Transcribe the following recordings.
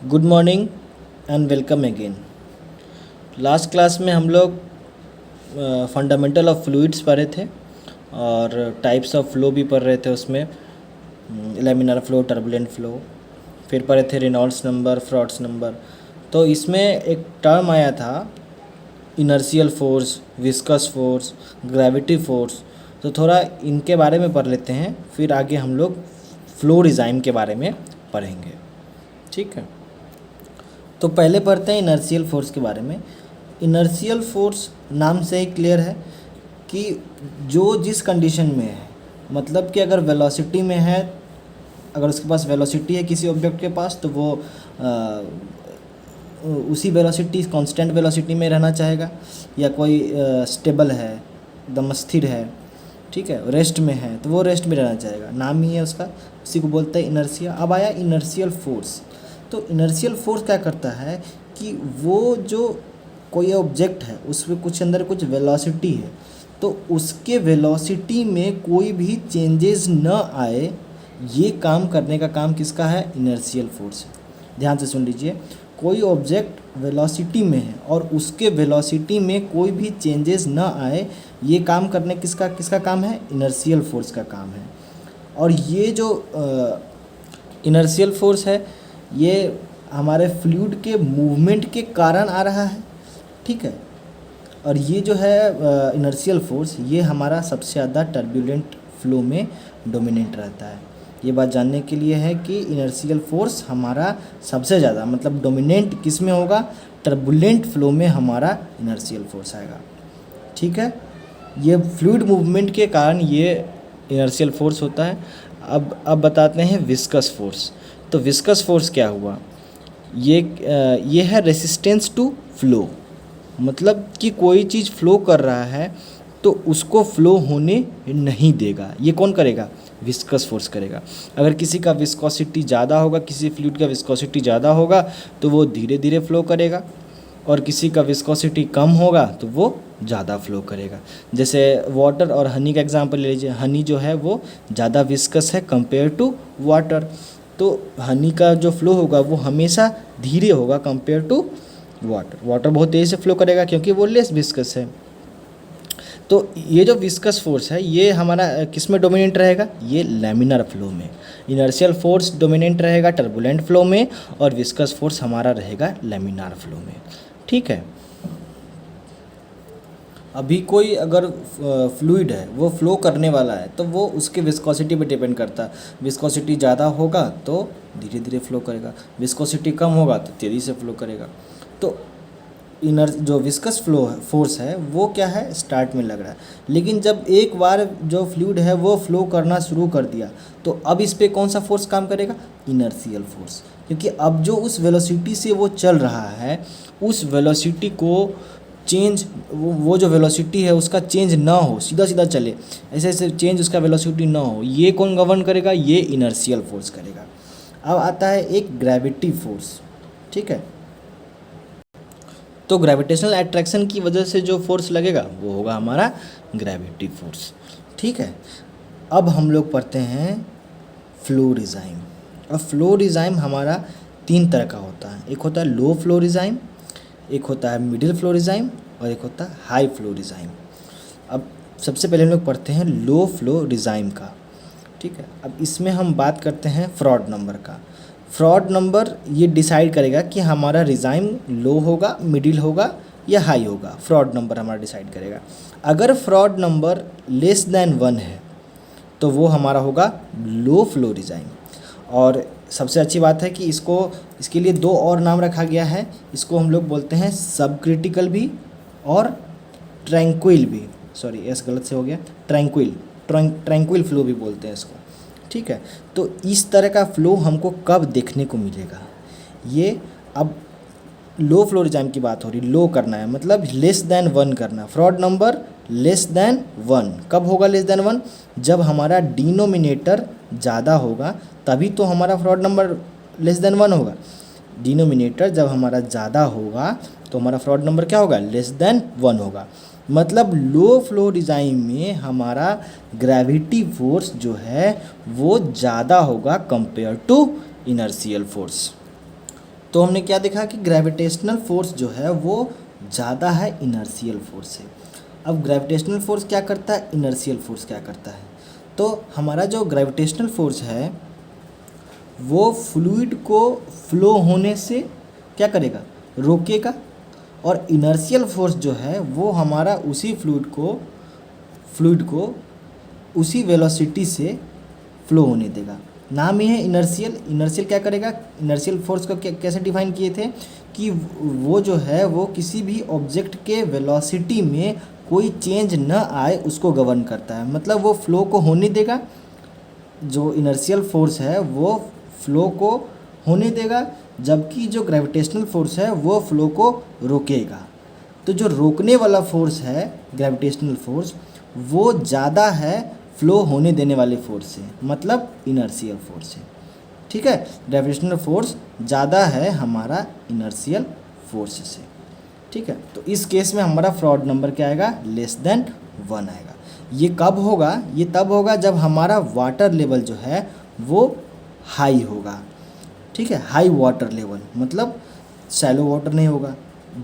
Good morning and welcome again. Last class में हम लोग फंडामेंटल ऑफ फ्लूइड्स पढ़े थे और टाइप्स ऑफ फ्लो भी पढ़ रहे थे। उसमें लैमिनार फ्लो, टर्बुलेंट फ्लो, फिर पढ़े थे रेनॉल्ड्स नंबर, फ्रॉड्स नंबर। तो इसमें एक टर्म आया था inertial force, viscous force, gravity force. तो थोड़ा इनके बारे में पढ़ लेते हैं, फिर आगे हम लोग फ्लो रिजाइम के बारे में पढ़ेंगे। ठीक है, तो पहले पढ़ते हैं इनर्शियल फोर्स के बारे में। इनर्शियल फोर्स नाम से ही क्लियर है कि जो जिस कंडीशन में है, मतलब कि अगर वेलोसिटी में है, अगर उसके पास वेलोसिटी है किसी ऑब्जेक्ट के पास, तो वो उसी वेलोसिटी, कांस्टेंट वेलोसिटी में रहना चाहेगा। या कोई स्टेबल है, एकदम स्थिर है, ठीक है, रेस्ट में है, तो वो रेस्ट में रहना चाहेगा। नाम ही है उसका, उसी को बोलते हैं इनर्शिया। अब आया इनर्शियल फोर्स। तो इनर्शियल फोर्स क्या करता है कि वो जो कोई ऑब्जेक्ट है उसमें कुछ अंदर कुछ वेलोसिटी है, तो उसके वेलोसिटी में कोई भी चेंजेस न आए, ये काम करने का काम किसका है? इनर्शियल फोर्स है। ध्यान से सुन लीजिए, कोई ऑब्जेक्ट वेलोसिटी में है और उसके वेलोसिटी में कोई भी चेंजेस न आए, ये काम करने किसका किसका काम है? इनर्शियल फोर्स का काम है। और ये जो इनर्शियल फोर्स है, ये हमारे फ्लूइड के मूवमेंट के कारण आ रहा है, ठीक है। और ये जो है इनर्शियल फोर्स, ये हमारा सबसे ज़्यादा टर्बुलेंट फ्लो में डोमिनेट रहता है। ये बात जानने के लिए है कि इनर्शियल फोर्स हमारा सबसे ज़्यादा, मतलब डोमिनेंट किस में होगा? टर्बुलेंट फ्लो में हमारा इनर्शियल फोर्स आएगा, ठीक है। ये फ्लूइड मूवमेंट के कारण ये इनर्शियल फोर्स होता है। अब बताते हैं विस्कस फोर्स। तो विस्कस फोर्स क्या हुआ? ये है रेसिस्टेंस टू फ्लो, मतलब कि कोई चीज़ फ्लो कर रहा है तो उसको फ्लो होने नहीं देगा। ये कौन करेगा? विस्कस फोर्स करेगा। अगर किसी का विस्कोसिटी ज़्यादा होगा, किसी फ्लूइड का विस्कोसिटी ज़्यादा होगा, तो वो धीरे धीरे फ्लो करेगा, और किसी का विस्कोसिटी कम होगा तो वो ज़्यादा फ्लो करेगा। जैसे वाटर और हनी का एग्जांपल ले लीजिए। हनी जो है वो ज़्यादा विस्कस है कंपेयर टू वाटर, तो हनी का जो फ्लो होगा वो हमेशा धीरे होगा कंपेयर टू वाटर। वाटर बहुत तेज़ी से फ्लो करेगा क्योंकि वो लेस विस्कस है। तो ये जो विस्कस फोर्स है, ये हमारा किस में डोमिनेंट रहेगा? ये लैमिनार फ्लो में। इनर्शियल फोर्स डोमिनेंट रहेगा टर्बुलेंट फ्लो में, और विस्कस फोर्स हमारा रहेगा लैमिनार फ्लो में, ठीक है। अभी कोई अगर फ्लूइड है, वो फ्लो करने वाला है, तो वो उसके विस्कोसिटी पे डिपेंड करता है। विस्कोसिटी ज़्यादा होगा तो धीरे धीरे फ्लो करेगा, विस्कोसिटी कम होगा तो तेज़ी से फ्लो करेगा। तो जो विस्कस फ्लो फोर्स है वो क्या है? स्टार्ट में लग रहा है, लेकिन जब एक बार जो फ्लूइड है वो फ्लो करना शुरू कर दिया, तो अब इस पर कौन सा फोर्स काम करेगा? Inertial force. क्योंकि अब जो उस वेलोसिटी से वो चल रहा है, उस वेलोसिटी को चेंज, वो जो वेलोसिटी है उसका चेंज ना हो, सीधा सीधा चले, ऐसे ऐसे चेंज उसका वेलोसिटी ना हो, ये कौन गवर्न करेगा? ये इनर्शियल फोर्स करेगा। अब आता है एक ग्रेविटी फोर्स, ठीक है। तो ग्रेविटेशनल अट्रैक्शन की वजह से जो फोर्स लगेगा वो होगा हमारा ग्रेविटी फोर्स, ठीक है। अब हम लोग पढ़ते हैं फ्लो रिजाइम। अब फ्लो रिजाइम हमारा 3 तरह का होता है। एक होता है लो फ्लो रिजाइम, एक होता है मिडिल फ्लो रिजाइम, और एक होता है हाई फ्लो रिजाइम। अब सबसे पहले हम लोग पढ़ते हैं लो फ्लो रिजाइम का, ठीक है। अब इसमें हम बात करते हैं फ्रॉड नंबर का। फ्रॉड नंबर ये डिसाइड करेगा कि हमारा रिजाइम लो होगा, मिडिल होगा या हाई होगा। फ्रॉड नंबर हमारा डिसाइड करेगा। अगर फ्रॉड नंबर लेस देन 1 है तो वो हमारा होगा लो फ्लो रिजाइम। और सबसे अच्छी बात है कि इसके लिए 2 और नाम रखा गया है। इसको हम लोग बोलते हैं सब क्रिटिकल भी और ट्रैंक्विल भी। सॉरी, यस गलत से हो गया, ट्रैंक्विल फ्लो भी बोलते हैं इसको, ठीक है। तो इस तरह का फ्लो हमको कब देखने को मिलेगा? ये अब लो फ्लो रिजाइम की बात हो रही, लो करना है मतलब लेस देन 1 करना। फ्रॉड नंबर लेस देन 1 कब होगा? लेस देन 1 जब हमारा डिनोमिनेटर ज़्यादा होगा, तभी तो हमारा फ्रॉड नंबर लेस देन 1 होगा। डिनोमिनेटर जब हमारा ज़्यादा होगा तो हमारा फ्रॉड नंबर क्या होगा? लेस देन 1 होगा। मतलब लो फ्लो रिजाइम में हमारा ग्रेविटी फोर्स जो है वो ज़्यादा होगा कंपेयर टू इनर्शियल फोर्स। तो हमने क्या देखा कि ग्रेविटेशनल फोर्स जो है वो ज़्यादा है इनर्शियल फोर्स से। अब ग्रेविटेशनल फोर्स क्या करता है, इनर्शियल फोर्स क्या करता है। तो हमारा जो ग्रेविटेशनल फोर्स है वो फ्लूइड को फ्लो होने से क्या करेगा, रोकेगा, और इनर्शियल फोर्स जो है वो हमारा उसी फ्लूइड को उसी वेलोसिटी से फ्लो होने देगा। नाम ही है इनर्शियल। इनर्शियल क्या करेगा, इनर्शियल फोर्स को कैसे डिफाइन किए थे कि वो जो है वो किसी भी ऑब्जेक्ट के वेलोसिटी में कोई चेंज न आए उसको गवर्न करता है, मतलब वो फ्लो को होने देगा। जो इनर्शियल फोर्स है वो फ्लो को होने देगा, जबकि जो ग्रेविटेशनल फोर्स है वो फ्लो को रोकेगा। तो जो रोकने वाला फोर्स है ग्रेविटेशनल फोर्स वो ज़्यादा है फ्लो होने देने वाले फोर्स से, मतलब इनर्शियल फोर्स से। ठीक है, ग्रेविटेशनल फोर्स ज़्यादा है हमारा इनर्शियल फोर्स से। ठीक है, तो इस केस में हमारा फ्रॉड नंबर क्या आएगा, <1 आएगा। ये कब होगा, ये तब होगा जब हमारा वाटर लेवल जो है वो हाई होगा। ठीक है, हाई वाटर लेवल मतलब शैलो वाटर नहीं होगा,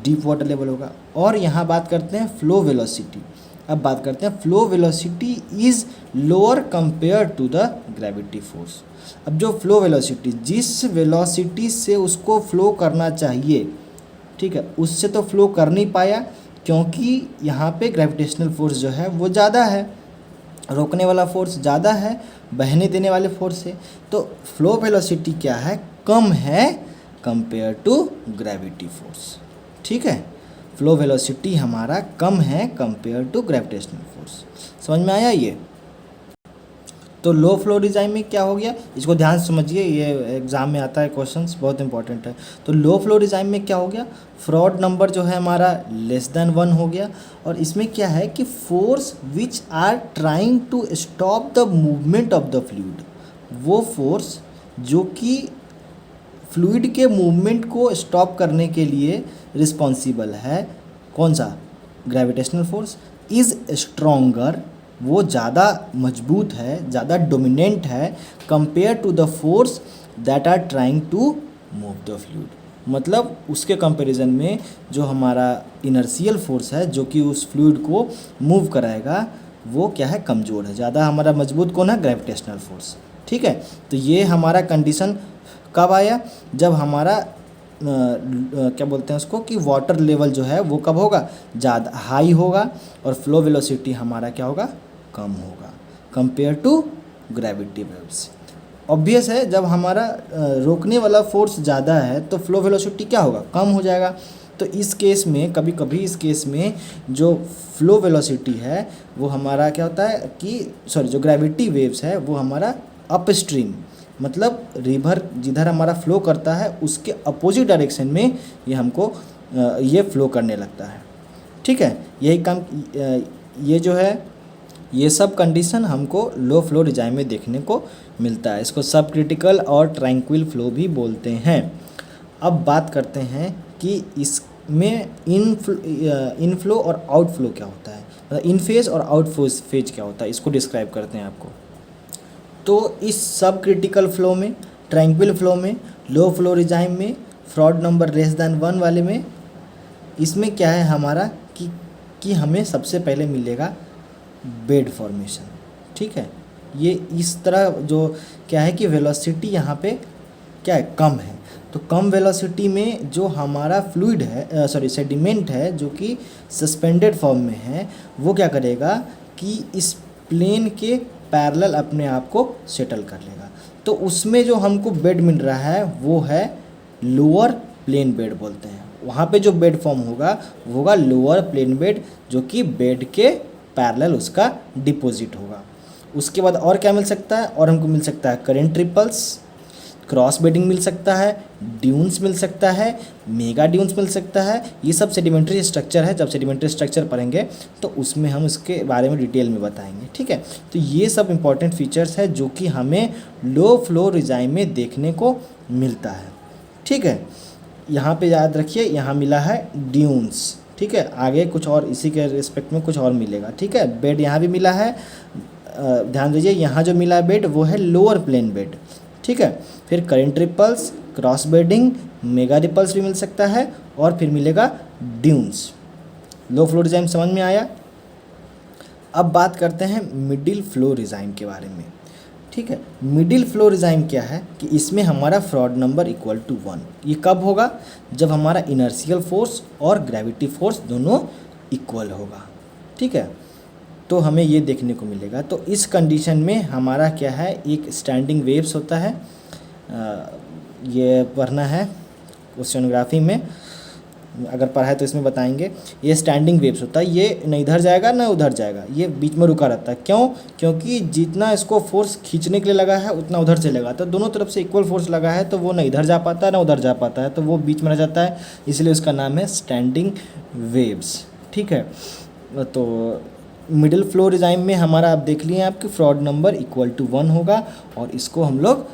डीप वाटर लेवल होगा। और यहाँ बात करते हैं फ्लो वेलोसिटी। अब बात करते हैं flow velocity is lower compare to the gravity force. अब जो फ्लो वेलोसिटी, जिस वेलोसिटी से उसको फ्लो करना चाहिए, ठीक है, उससे तो फ्लो कर नहीं पाया क्योंकि यहाँ पे ग्रेविटेशनल फोर्स जो है वो ज़्यादा है, रोकने वाला फोर्स ज़्यादा है बहने देने वाले फोर्स से। तो फ्लो वेलोसिटी क्या है, कम है कंपेयर टू ग्रेविटी फोर्स। ठीक है, फ्लो वेलोसिटी हमारा कम है कंपेयर टू ग्रेविटेशनल फोर्स। समझ में आया ये। तो लो फ्लो डिज़ाइन में क्या हो गया, इसको ध्यान से समझिए, ये एग्जाम में आता है क्वेश्चंस, बहुत इंपॉर्टेंट है। तो लो फ्लो डिज़ाइन में क्या हो गया, फ्रॉड नंबर जो है हमारा <1 हो गया। और इसमें क्या है कि force which are trying to stop the movement of the fluid, वो फोर्स जो कि फ्लूइड के मूवमेंट को स्टॉप करने के लिए रिस्पॉन्सिबल है, कौन सा, ग्रेविटेशनल फोर्स, इज़ स्ट्रोंगर, वो ज़्यादा मजबूत है, ज़्यादा डोमिनेंट है compare to the force that are trying to move the fluid. मतलब उसके कंपैरिजन में जो हमारा इनर्शियल फोर्स है जो कि उस फ्लूइड को मूव कराएगा वो क्या है, कमज़ोर है। ज़्यादा हमारा मजबूत कौन है, ग्रेविटेशनल फोर्स। ठीक है, तो ये हमारा कंडीशन कब आया, जब हमारा क्या बोलते हैं उसको कि वाटर लेवल जो है वो कब होगा, ज़्यादा हाई होगा, और फ्लो वेलोसिटी हमारा क्या होगा, कम होगा compare to gravity waves. Obvious है, जब हमारा रोकने वाला फोर्स ज़्यादा है तो फ्लो वेलोसिटी क्या होगा, कम हो जाएगा। तो इस केस में कभी कभी इस केस में जो फ्लो वेलोसिटी है वो हमारा क्या होता है कि जो ग्रेविटी वेव्स है वो हमारा अपस्ट्रीम, मतलब रिवर जिधर हमारा फ्लो करता है उसके अपोजिट डायरेक्शन में ये हमको ये फ्लो करने लगता है। ठीक है, यही काम ये जो है ये सब कंडीशन हमको लो फ्लो डिज़ाइन में देखने को मिलता है। इसको सब क्रिटिकल और ट्रैंक्विल फ्लो भी बोलते हैं। अब बात करते हैं कि इसमें इनफ्लो और आउटफ्लो क्या होता है, मतलब इन फेज और आउट फेज क्या होता है, इसको डिस्क्राइब करते हैं आपको। तो इस सब क्रिटिकल फ्लो में, ट्रैंक्विल फ्लो में, लो फ्लो डिज़ाइन में, फ्रॉड नंबर <1 वाले में, इसमें क्या है हमारा कि हमें सबसे पहले मिलेगा बेड फॉर्मेशन। ठीक है, ये इस तरह जो क्या है कि वेलोसिटी यहाँ पे क्या है, कम है। तो कम वेलोसिटी में जो हमारा फ्लूइड है, सेडिमेंट है जो कि सस्पेंडेड फॉर्म में है, वो क्या करेगा कि इस प्लेन के पैरेलल अपने आप को सेटल कर लेगा। तो उसमें जो हमको बेड मिल रहा है वो है लोअर प्लेन बेड बोलते हैं। वहाँ पे जो बेड फॉर्म होगा वो होगा लोअर प्लेन बेड, जो कि बेड के पैरेलल उसका डिपॉजिट होगा। उसके बाद और क्या मिल सकता है, और हमको मिल सकता है करेंट ट्रिपल्स, क्रॉस बेडिंग मिल सकता है, ड्यून्स मिल सकता है, मेगा ड्यून्स मिल सकता है। ये सब सेडिमेंट्री स्ट्रक्चर है, जब सेडिमेंट्री स्ट्रक्चर पढ़ेंगे तो उसमें हम इसके बारे में डिटेल में बताएंगे। ठीक है, तो ये सब इंपॉर्टेंट फीचर्स है जो कि हमें लो फ्लो डिज़ाइन में देखने को मिलता है। ठीक है, यहाँ पे याद रखिए, यहाँ मिला है ड्यून्स। ठीक है, आगे कुछ और इसी के रिस्पेक्ट में कुछ और मिलेगा। ठीक है, बेड यहाँ भी मिला है, ध्यान दीजिए, यहाँ जो मिला है बेड वो है लोअर प्लेन बेड। ठीक है, फिर current ripples, cross bedding, mega ripples भी मिल सकता है और फिर मिलेगा ड्यून्स। लो फ्लो रिजाइम समझ में आया। अब बात करते हैं मिडिल फ्लो रिजाइम के बारे में। ठीक है, मिडिल फ्लो रिजाइम क्या है कि इसमें हमारा फ्रॉड नंबर इक्वल टू 1। ये कब होगा? जब हमारा इनर्शियल फोर्स और ग्रेविटी फोर्स दोनों इक्वल होगा। ठीक है, तो हमें ये देखने को मिलेगा। तो इस कंडीशन में हमारा क्या है, एक स्टैंडिंग वेव्स होता है। ये पढ़ना है ओशियोनोग्राफी में, अगर पढ़ा है तो इसमें बताएंगे। ये स्टैंडिंग वेव्स होता है, ये न इधर जाएगा ना उधर जाएगा, ये बीच में रुका रहता है। क्यों? क्योंकि जितना इसको फोर्स खींचने के लिए लगा है उतना उधर से लगा, तो दोनों तरफ से इक्वल फोर्स लगा है, तो वो ना इधर जा पाता है ना उधर जा पाता है, तो वो बीच में रह जाता है, इसलिए उसका नाम है स्टैंडिंग वेव्स। ठीक है, तो मिडिल फ्लो रिजाइम में हमारा आप देख लिए आपकी फ्रॉड नंबर इक्वल टू 1 होगा, और इसको हम लोग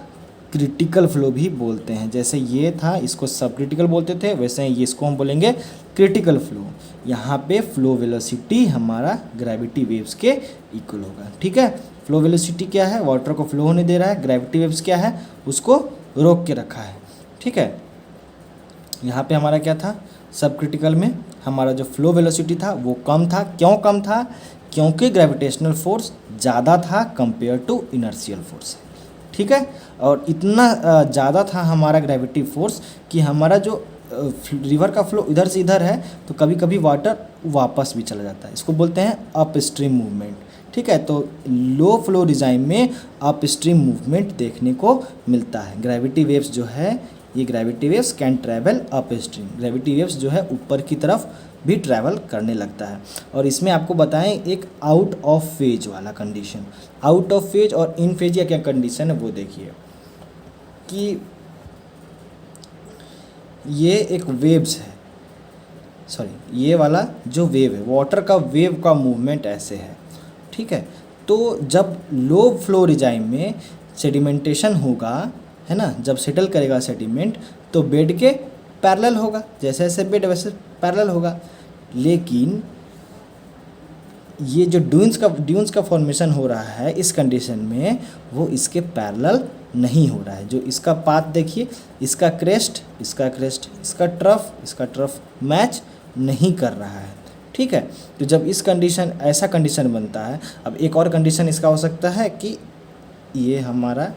क्रिटिकल फ्लो भी बोलते हैं। जैसे ये था, इसको सब क्रिटिकल बोलते थे, वैसे ये इसको हम बोलेंगे क्रिटिकल फ्लो। यहाँ पे फ्लो वेलोसिटी हमारा ग्रेविटी वेव्स के इक्वल होगा। ठीक है, फ्लो वेलोसिटी क्या है? वाटर को फ्लो होने दे रहा है। ग्रेविटी वेव्स क्या है? उसको रोक के रखा है। ठीक है, यहाँ पे हमारा क्या था, सब क्रिटिकल में हमारा जो फ्लो वेलोसिटी था वो कम था। क्यों कम था? क्योंकि ग्रेविटेशनल फोर्स ज़्यादा था कंपेयर टू इनर्शियल फोर्स। ठीक है, और इतना ज़्यादा था हमारा ग्रेविटी फोर्स कि हमारा जो रिवर का फ्लो इधर से इधर है, तो कभी कभी वाटर वापस भी चला जाता है। इसको बोलते हैं अप स्ट्रीम मूवमेंट। ठीक है, तो लो फ्लो रिजाइम में अप स्ट्रीम मूवमेंट देखने को मिलता है। ग्रेविटी वेव्स जो है, ये gravity waves can travel up stream. Gravity waves जो है ऊपर की तरफ भी ट्रैवल करने लगता है। और इसमें आपको बताएं एक आउट ऑफ फेज वाला कंडीशन। आउट ऑफ फेज और इन फेज या क्या कंडीशन है वो देखिए कि ये एक वेव्स है, सॉरी ये वाला जो वेव है, वाटर का वेव का मूवमेंट ऐसे है। ठीक है, तो जब लो फ्लो रिजाइम में सेडिमेंटेशन होगा, है ना, जब सेटल करेगा सेडिमेंट, तो बेड के पैरेलल होगा, जैसे जैसे बेड वैसे पैरेलल होगा। लेकिन ये जो ड्यून्स का फॉर्मेशन हो रहा है इस कंडीशन में, वो इसके पैरेलल नहीं हो रहा है। जो इसका पाथ देखिए, इसका क्रेस्ट, इसका क्रेस्ट, इसका ट्रफ मैच नहीं कर रहा है। ठीक है, तो जब इस कंडीशन ऐसा कंडीशन बनता है, अब एक और कंडीशन इसका हो सकता है कि ये हमारा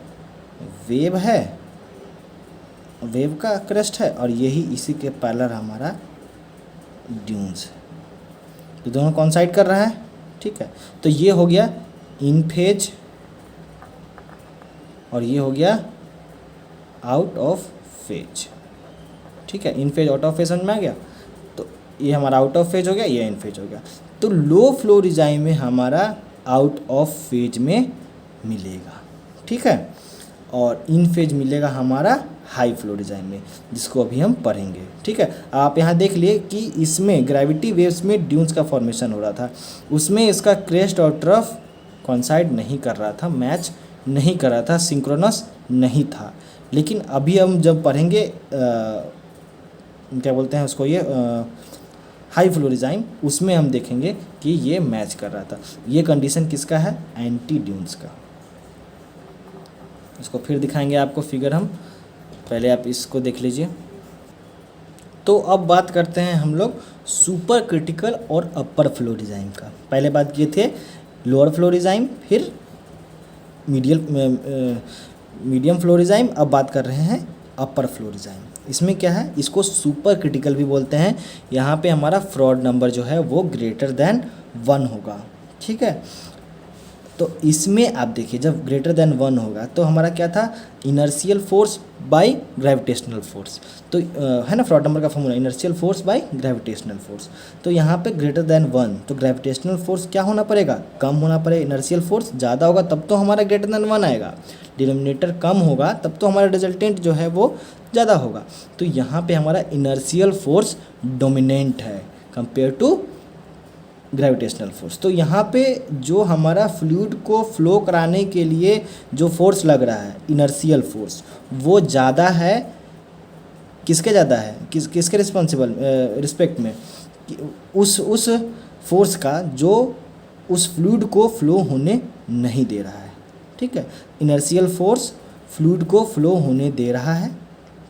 वेव है, वेव का क्रेस्ट है, और यही इसी के पैरेलल हमारा ड्यून्स है, तो दोनों कॉन्साइड कर रहा है। ठीक है, तो ये हो गया इन फेज और ये हो गया आउट ऑफ फेज। ठीक है, इन फेज आउट ऑफ फेज समझ में आ गया। तो ये हमारा आउट ऑफ फेज हो गया, ये इन फेज हो गया। तो लो फ्लो रिजाइम में हमारा आउट ऑफ फेज में मिलेगा। ठीक है, और इन फेज मिलेगा हमारा हाई फ्लो रिजाइम में, जिसको अभी हम पढ़ेंगे। ठीक है, आप यहाँ देख लिए कि इसमें ग्रेविटी वेव्स में ड्यून्स का फॉर्मेशन हो रहा था, उसमें इसका क्रेस्ट और ट्रफ कॉन्साइड नहीं कर रहा था, मैच नहीं कर रहा था, सिंक्रोनस नहीं था। लेकिन अभी हम जब पढ़ेंगे क्या बोलते हैं उसको, ये हाई फ्लो रिजाइम, उसमें हम देखेंगे कि ये मैच कर रहा था। ये कंडीशन किसका है? एंटी ड्यून्स का। इसको फिर दिखाएंगे आपको फिगर हम, पहले आप इसको देख लीजिए। तो अब बात करते हैं हम लोग सुपर क्रिटिकल और अपर फ्लो रिजाइम का। पहले बात किए थे लोअर फ्लो रिजाइम, फिर मीडियम फ्लो रिजाइम, अब बात कर रहे हैं अपर फ्लो रिजाइम। इसमें क्या है, इसको सुपर क्रिटिकल भी बोलते हैं। यहाँ पे हमारा फ्रॉड नंबर जो है वो ग्रेटर देन 1 होगा। ठीक है, तो इसमें आप देखिए जब ग्रेटर देन 1 होगा तो हमारा क्या था, inertial force by gravitational force. तो है ना, फ्रॉड नंबर का formula inertial force by gravitational force. तो यहाँ पे ग्रेटर देन 1, तो ग्रेविटेशनल फोर्स क्या होना पड़ेगा, कम होना पड़ेगा। इनर्शियल फोर्स ज़्यादा होगा तब तो हमारा ग्रेटर देन 1 आएगा, डिनोमिनेटर कम होगा तब तो हमारा रिजल्टेंट जो है वो ज़्यादा होगा। तो यहाँ पे हमारा इनर्शियल फोर्स डोमिनेंट है कंपेयर टू ग्रेविटेशनल फोर्स। तो यहाँ पे जो हमारा फ्लूइड को फ्लो कराने के लिए जो फोर्स लग रहा है, इनर्शियल फोर्स, वो ज़्यादा है। किसके ज़्यादा है, किसके रिस्पेक्ट में, उस फोर्स का जो उस फ्लूइड को फ्लो होने नहीं दे रहा है। ठीक है, इनर्शियल फोर्स फ्लूइड को फ्लो होने दे रहा है।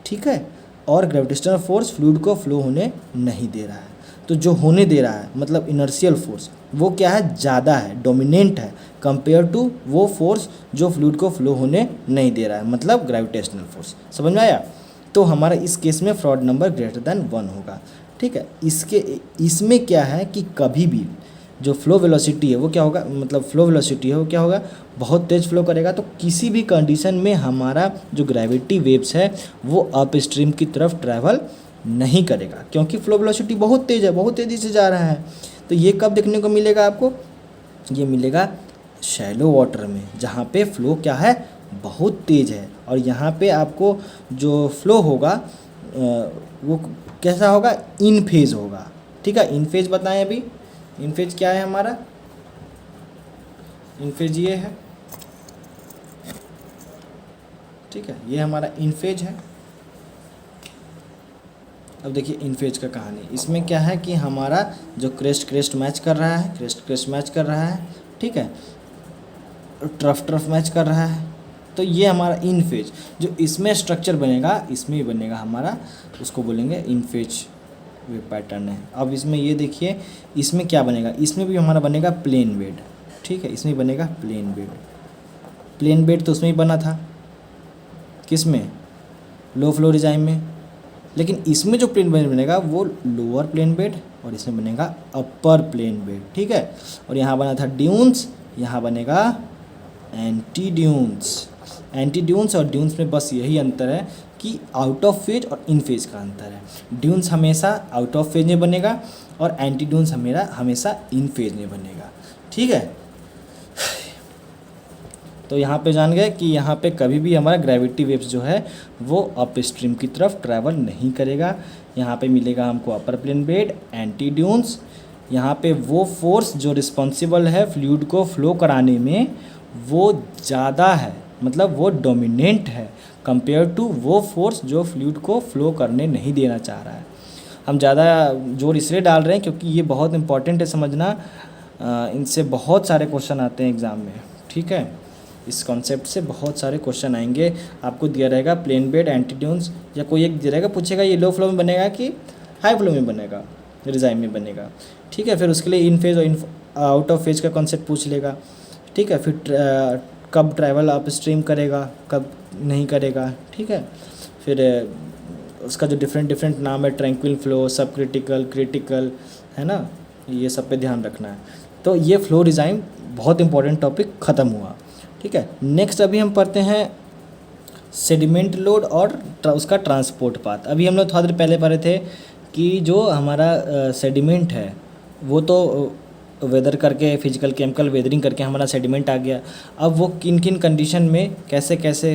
ठीक है, और ग्रेविटेशनल फोर्स फ्लूइड को फ्लो होने नहीं दे रहा है। तो जो होने दे रहा है मतलब इनर्शियल फोर्स वो क्या है, ज़्यादा है, डोमिनेंट है कंपेयर टू वो फोर्स जो फ्लूइड को फ्लो होने नहीं दे रहा है, मतलब ग्रेविटेशनल फोर्स। समझ में आया? तो हमारा इस केस में फ्रॉड नंबर ग्रेटर देन 1 होगा। ठीक है, इसमें क्या है कि कभी भी जो फ्लो वेलोसिटी है वो क्या होगा, मतलब फ्लो वेलोसिटी है वो क्या होगा, बहुत तेज़ फ्लो करेगा। तो किसी भी कंडीशन में हमारा जो ग्रेविटी वेव्स है वो अप स्ट्रीम की तरफ ट्रैवल नहीं करेगा, क्योंकि फ्लो वेलोसिटी बहुत तेज़ है, बहुत तेज़ी से जा रहा है। तो ये कब देखने को मिलेगा आपको, ये मिलेगा शैलो वाटर में, जहाँ पे फ्लो क्या है, बहुत तेज़ है। और यहाँ पे आपको जो फ्लो होगा वो कैसा होगा, इन फेज होगा। ठीक है, इन फेज बताएं अभी, इन फेज क्या है हमारा, इन फेज ये है। ठीक है, ये हमारा इन फेज है। अब देखिए इन फेज का कहानी, इसमें क्या है कि हमारा जो क्रेस्ट मैच कर रहा है, क्रेस्ट मैच कर रहा है। ठीक है, ट्रफ मैच कर रहा है। तो ये हमारा इन फेज, जो इसमें स्ट्रक्चर बनेगा इसमें ही बनेगा हमारा, उसको बोलेंगे इन फेज वेव पैटर्न है। अब इसमें ये देखिए, इसमें क्या बनेगा, इसमें भी हमारा बनेगा प्लेन बेड। ठीक है, इसमें बनेगा प्लेन बेड। प्लेन बेड तो उसमें ही बना था, किस में, लो फ्लो रिजाइम में। लेकिन इसमें जो प्लेन बेड बनेगा वो लोअर प्लेन बेड, और इसमें बनेगा अपर प्लेन बेड। ठीक है, और यहाँ बना था ड्यून्स, यहाँ बनेगा एंटी ड्यून्स। एंटी ड्यून्स और ड्यून्स में बस यही अंतर है कि आउट ऑफ फेज और इन फेज का अंतर है। ड्यून्स हमेशा आउट ऑफ फेज में बनेगा और एंटी ड्यून्स हमेशा इन फेज में बनेगा। ठीक है, तो यहाँ पे जान गए कि यहाँ पे कभी भी हमारा ग्रेविटी वेव्स जो है वो अप स्ट्रीम की तरफ ट्रैवल नहीं करेगा। यहाँ पे मिलेगा हमको अपर प्लेन बेड, एंटी ड्यून्स। यहाँ पे वो फोर्स जो रिस्पॉन्सिबल है फ्लूइड को फ्लो कराने में वो ज़्यादा है, मतलब वो डोमिनेंट है कंपेयर टू वो फोर्स जो फ्लूइड को फ्लो करने नहीं देना चाह रहा है। हम ज़्यादा जोर इसलिए डाल रहे हैं क्योंकि ये बहुत इंपॉर्टेंट है समझना, इनसे बहुत सारे क्वेश्चन आते हैं एग्ज़ाम में। ठीक है, इस कॉन्सेप्ट से बहुत सारे क्वेश्चन आएंगे। आपको दिया रहेगा प्लेन बेड, एंटी ड्यून्स, या कोई एक दिया रहेगा, पूछेगा ये लो फ्लो में बनेगा कि हाई फ्लो में बनेगा, रिजाइम में बनेगा। ठीक है, फिर उसके लिए इन फेज और आउट ऑफ फेज का कॉन्सेप्ट पूछ लेगा। ठीक है, फिर कब ट्रैवल अप स्ट्रीम करेगा, कब नहीं करेगा। ठीक है, फिर उसका जो डिफरेंट नाम है, ट्रैंक्विल फ्लो, सब क्रिटिकल, क्रिटिकल, है ना, ये सब पे ध्यान रखना है। तो ये फ्लो रिजाइम बहुत इंपॉर्टेंट टॉपिक ख़त्म हुआ। ठीक है, नेक्स्ट अभी हम पढ़ते हैं सेडिमेंट लोड और उसका ट्रांसपोर्ट पाथ। अभी हम लोग थोड़ा देर पहले पढ़े थे कि जो हमारा सेडिमेंट है वो तो वेदर करके, फिजिकल केमिकल वेदरिंग करके हमारा सेडिमेंट आ गया। अब वो किन किन कंडीशन में कैसे कैसे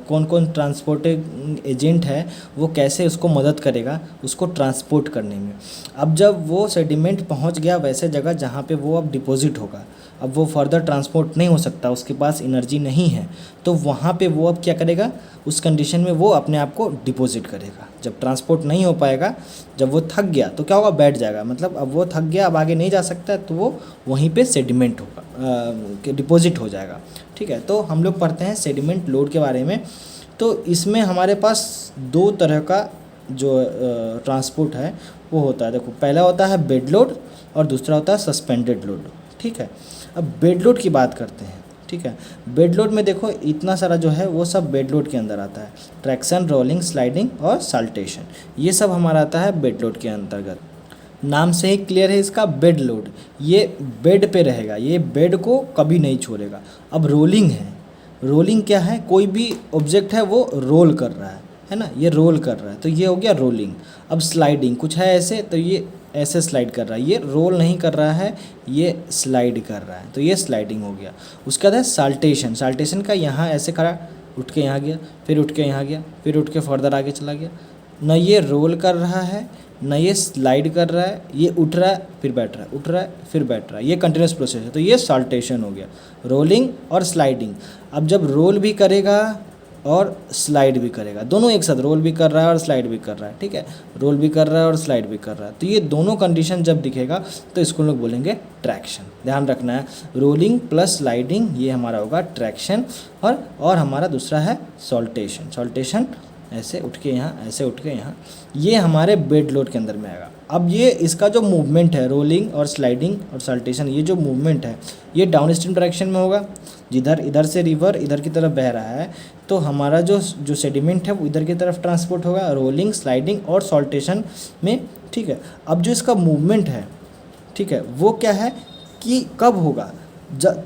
कौन कौन ट्रांसपोर्टिंग एजेंट है वो कैसे उसको मदद करेगा उसको ट्रांसपोर्ट करने में। अब जब वो सेडिमेंट पहुंच गया वैसे जगह जहां पे वो अब डिपॉजिट होगा, अब वो फर्दर ट्रांसपोर्ट नहीं हो सकता, उसके पास एनर्जी नहीं है, तो वहाँ पे वो अब क्या करेगा, उस कंडीशन में वो अपने आप को डिपॉजिट करेगा। जब ट्रांसपोर्ट नहीं हो पाएगा, जब वो थक गया तो क्या होगा, बैठ जाएगा, मतलब अब वो थक गया, अब आगे नहीं जा सकता है, तो वो वहीं पे सेडिमेंट होगा, डिपॉजिट हो जाएगा। ठीक है, तो हम लोग पढ़ते हैं सेडिमेंट लोड के बारे में। तो इसमें हमारे पास दो तरह का जो ट्रांसपोर्ट है वो होता है। देखो, पहला होता है बेड लोड और दूसरा होता है सस्पेंडेड लोड। ठीक है, अब बेड लोड की बात करते हैं। ठीक है, बेड लोड में देखो इतना सारा जो है वो सब बेड लोड के अंदर आता है। ट्रैक्शन, रोलिंग, स्लाइडिंग और साल्टेशन, ये सब हमारा आता है बेड लोड के अंतर्गत। नाम से ही क्लियर है इसका, बेड लोड, ये बेड पे रहेगा, ये बेड को कभी नहीं छोड़ेगा। अब रोलिंग है, रोलिंग क्या है, कोई भी ऑब्जेक्ट है वो रोल कर रहा है ना, ये रोल कर रहा है, तो ये हो गया रोलिंग। अब स्लाइडिंग, कुछ है ऐसे, तो ये ऐसे स्लाइड कर रहा है, ये रोल नहीं कर रहा है, ये स्लाइड कर रहा है, तो ये स्लाइडिंग हो गया। उसके बाद है साल्टेशन। साल्टेशन का यहाँ ऐसे खड़ा, उठ के यहाँ गया, फिर उठ के यहाँ गया, फिर उठ के फर्दर आगे चला गया। न ये रोल कर रहा है, न ये स्लाइड कर रहा है, ये उठ रहा है फिर बैठ रहा है, उठ रहा है फिर बैठ रहा है, ये कंटिन्यूस प्रोसेस है, तो ये साल्टेशन हो गया, रोलिंग और स्लाइडिंग। अब जब रोल भी करेगा और स्लाइड भी करेगा, दोनों एक साथ, रोल भी कर रहा है और स्लाइड भी कर रहा है। ठीक है, रोल भी कर रहा है और स्लाइड भी कर रहा है, तो ये दोनों कंडीशन जब दिखेगा तो इसको लोग बोलेंगे ट्रैक्शन। ध्यान रखना है, रोलिंग प्लस स्लाइडिंग ये हमारा होगा ट्रैक्शन, और हमारा दूसरा है सॉल्टेशन। सॉल्टेशन ऐसे उठ के यहाँ, ऐसे उठ के यहाँ, ये हमारे बेड लोड के अंदर में आएगा। अब ये इसका जो मूवमेंट है, रोलिंग और स्लाइडिंग और सल्टेशन, ये जो मूवमेंट है ये डाउन स्ट्रीम डायरेक्शन में होगा। जिधर इधर से रिवर इधर की तरफ बह रहा है तो हमारा जो सेडिमेंट है वो इधर की तरफ ट्रांसपोर्ट होगा, रोलिंग, स्लाइडिंग और सॉल्टेशन में। ठीक है, अब जो इसका मूवमेंट है, ठीक है, वो क्या है कि कब होगा,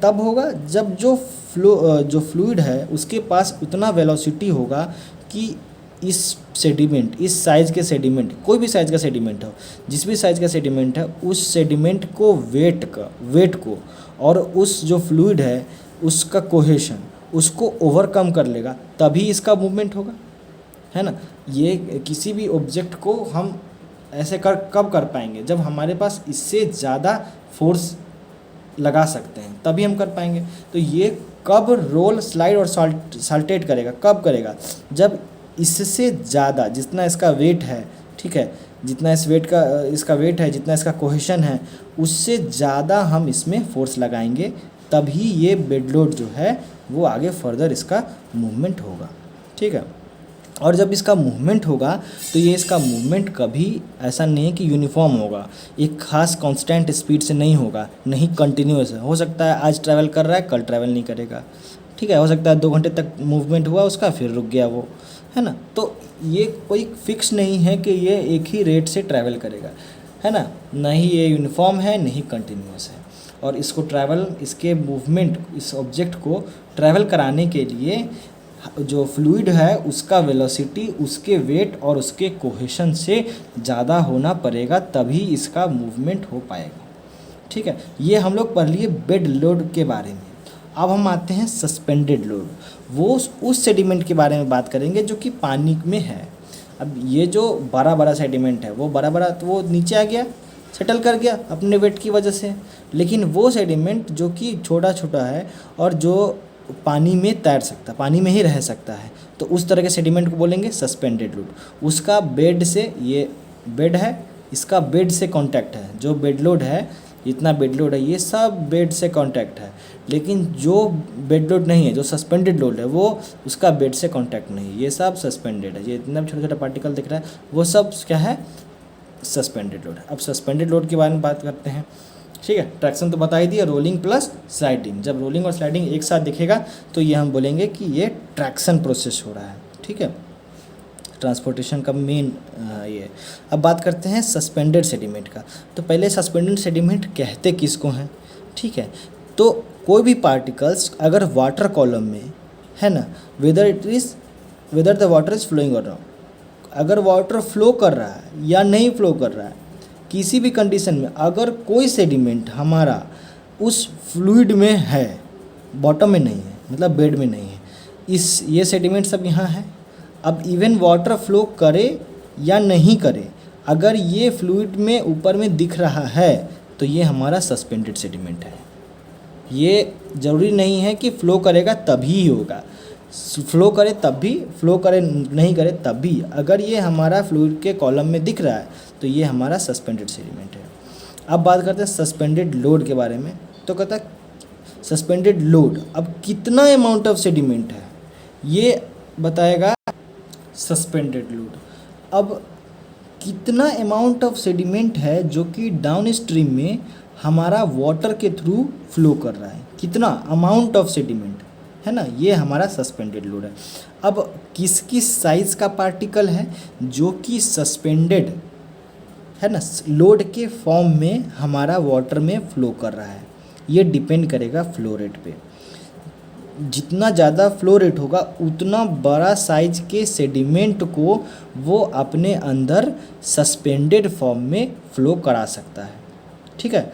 तब होगा जब जो फ्लूइड है उसके पास उतना वेलोसिटी होगा कि इस सेडिमेंट, इस साइज़ के सेडिमेंट, कोई भी साइज़ का सेडिमेंट हो, जिस भी साइज़ का सेडिमेंट है, उस सेडिमेंट को वेट को और उस जो फ्लूइड है उसका कोहेशन, उसको ओवरकम कर लेगा, तभी इसका मूवमेंट होगा, है ना। ये किसी भी ऑब्जेक्ट को हम ऐसे कब कर पाएंगे, जब हमारे पास इससे ज़्यादा फोर्स लगा सकते हैं, तभी हम कर पाएंगे। तो ये कब रोल, स्लाइड और साल्टेट करेगा, कब करेगा, जब इससे ज़्यादा, जितना इसका वेट है, ठीक है, जितना इसका वेट है, जितना इसका कोहेशन है, उससे ज़्यादा हम इसमें फोर्स लगाएंगे, तभी ये बेड लोड जो है वो आगे फर्दर इसका मूवमेंट होगा। ठीक है, और जब इसका मूवमेंट होगा तो ये इसका मूवमेंट कभी ऐसा नहीं है कि यूनिफॉर्म होगा, एक खास कांस्टेंट स्पीड से नहीं होगा, नहीं कंटिन्यूअस है। हो सकता है आज ट्रैवल कर रहा है, कल ट्रैवल नहीं करेगा, ठीक है, हो सकता है 2 घंटे तक मूवमेंट हुआ उसका, फिर रुक गया वो, है ना। तो ये कोई फिक्स नहीं है कि ये एक ही रेट से ट्रैवल करेगा, है ना, नहीं ये यूनिफॉर्म है, नहीं कंटिन्यूअस है। और इसको इसके मूवमेंट, इस ऑब्जेक्ट को ट्रैवल कराने के लिए जो फ्लूइड है उसका वेलोसिटी उसके वेट और उसके कोहेशन से ज़्यादा होना पड़ेगा, तभी इसका मूवमेंट हो पाएगा। ठीक है, ये हम लोग पढ़ लिए बेड लोड के बारे में। अब हम आते हैं सस्पेंडेड लोड, वो उस सेडिमेंट के बारे में बात करेंगे जो कि पानी में है। अब ये जो बड़ा सेडिमेंट है वो बड़ा तो वो नीचे आ गया, सेटल कर गया अपने वेट की वजह से, लेकिन वो सेडिमेंट जो कि छोटा है और जो पानी में तैर सकता, पानी में ही रह सकता है, तो उस तरह के सेडिमेंट को बोलेंगे सस्पेंडेड लोड। उसका बेड से, ये बेड है, इसका बेड से कांटेक्ट है, जो बेड लोड है, जितना बेड लोड है ये सब बेड से कांटेक्ट है, लेकिन जो बेड लोड नहीं है, जो सस्पेंडेड लोड है, वो उसका बेड से कांटेक्ट नहीं है, ये सब सस्पेंडेड है। ये इतना छोटा पार्टिकल दिख रहा है वो सब क्या है, सस्पेंडेड लोड है। अब सस्पेंडेड लोड के बारे में बात करते हैं। ठीक है, ट्रैक्शन तो बता ही दिया, रोलिंग प्लस स्लाइडिंग। जब रोलिंग और स्लाइडिंग एक साथ दिखेगा तो ये हम बोलेंगे कि ये ट्रैक्शन प्रोसेस हो रहा है। ठीक है, ट्रांसपोर्टेशन का मेन ये। अब बात करते हैं सस्पेंडेड सेडिमेंट का। तो पहले सस्पेंडेड सेडिमेंट कहते किसको हैं, ठीक है, तो कोई भी पार्टिकल्स अगर वाटर कॉलम में है ना, whether the water is flowing और नॉट, अगर वाटर फ्लो कर रहा है या नहीं फ्लो कर रहा है, किसी भी कंडीशन में अगर कोई सेडिमेंट हमारा उस फ्लूइड में है, बॉटम में नहीं है, मतलब बेड में नहीं है, ये सेडिमेंट सब यहाँ है। अब इवन वाटर फ्लो करे या नहीं करे, अगर ये फ्लूइड में ऊपर में दिख रहा है तो ये हमारा सस्पेंडेड सेडिमेंट है। ये ज़रूरी नहीं है कि फ्लो करेगा तभी होगा, फ्लो करे तब भी, फ्लो करे नहीं करे तब भी, अगर ये हमारा फ्लूइड के कॉलम में दिख रहा है तो ये हमारा सस्पेंडेड सेडिमेंट है। अब बात करते हैं सस्पेंडेड लोड के बारे में। तो कहता है सस्पेंडेड लोड, अब कितना अमाउंट ऑफ सेडिमेंट है ये बताएगा सस्पेंडेड लोड। अब कितना अमाउंट ऑफ सेडिमेंट है जो कि डाउन स्ट्रीम में हमारा वाटर के थ्रू फ्लो कर रहा है, कितना अमाउंट ऑफ सेडिमेंट है ना, ये हमारा सस्पेंडेड लोड है। अब किस साइज़ का पार्टिकल है जो कि सस्पेंडेड है ना, लोड के फॉर्म में हमारा वाटर में फ्लो कर रहा है, ये डिपेंड करेगा फ्लो रेट पे। जितना ज़्यादा फ्लो रेट होगा उतना बड़ा साइज के सेडिमेंट को वो अपने अंदर सस्पेंडेड फॉर्म में फ्लो करा सकता है। ठीक है,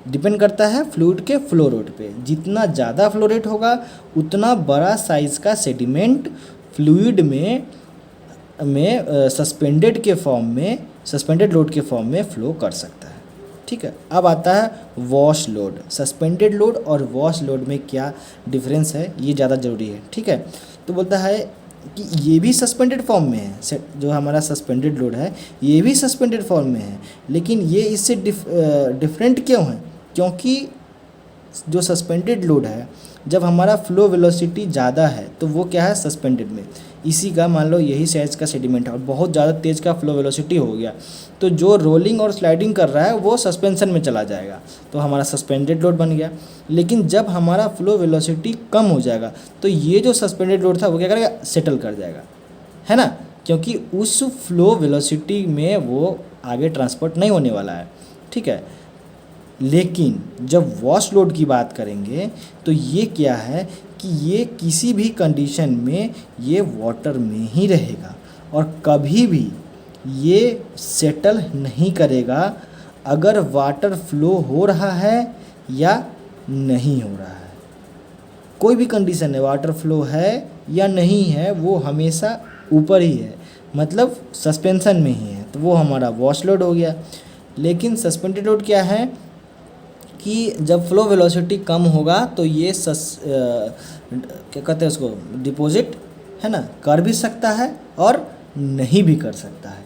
डिपेंड करता है फ्लूइड के फ्लो रेट पे। जितना ज़्यादा फ्लो रेट होगा उतना बड़ा साइज़ का सेडिमेंट फ्लूइड में सस्पेंडेड के फॉर्म में, सस्पेंडेड लोड के फॉर्म में फ्लो कर सकता है। ठीक है, अब आता है वॉश लोड। सस्पेंडेड लोड और वॉश लोड में क्या डिफरेंस है ये ज़्यादा ज़रूरी है। ठीक है, तो बोलता है कि ये भी सस्पेंडेड फॉर्म में है, जो हमारा सस्पेंडेड लोड है ये भी सस्पेंडेड फॉर्म में है, लेकिन ये इससे डिफरेंट क्यों है, क्योंकि जो सस्पेंडेड लोड है जब हमारा फ्लो वेलोसिटी ज़्यादा है तो वो क्या है सस्पेंडेड में, इसी का मान लो यही साइज का सेडिमेंट है और बहुत ज़्यादा तेज़ का फ्लो वेलोसिटी हो गया, तो जो रोलिंग और स्लाइडिंग कर रहा है वो सस्पेंशन में चला जाएगा, तो हमारा सस्पेंडेड लोड बन गया। लेकिन जब हमारा फ्लो वेलोसिटी कम हो जाएगा तो ये जो सस्पेंडेड लोड था वो क्या करेगा, सेटल कर जाएगा, है ना, क्योंकि उस फ्लो वेलोसिटी में वो आगे ट्रांसपोर्ट नहीं होने वाला है, ठीक है। लेकिन जब वॉश लोड की बात करेंगे तो ये क्या है कि ये किसी भी कंडीशन में ये वाटर में ही रहेगा और कभी भी ये सेटल नहीं करेगा अगर वाटर फ्लो हो रहा है या नहीं हो रहा है। कोई भी कंडीशन है, वाटर फ्लो है या नहीं है, वो हमेशा ऊपर ही है, मतलब सस्पेंशन में ही है, तो वो हमारा वॉश लोड हो गया। लेकिन सस्पेंडेड लोड क्या है कि जब फ्लो वेलोसिटी कम होगा तो ये क्या कहते हैं उसको, डिपॉजिट, है ना, कर भी सकता है और नहीं भी कर सकता है,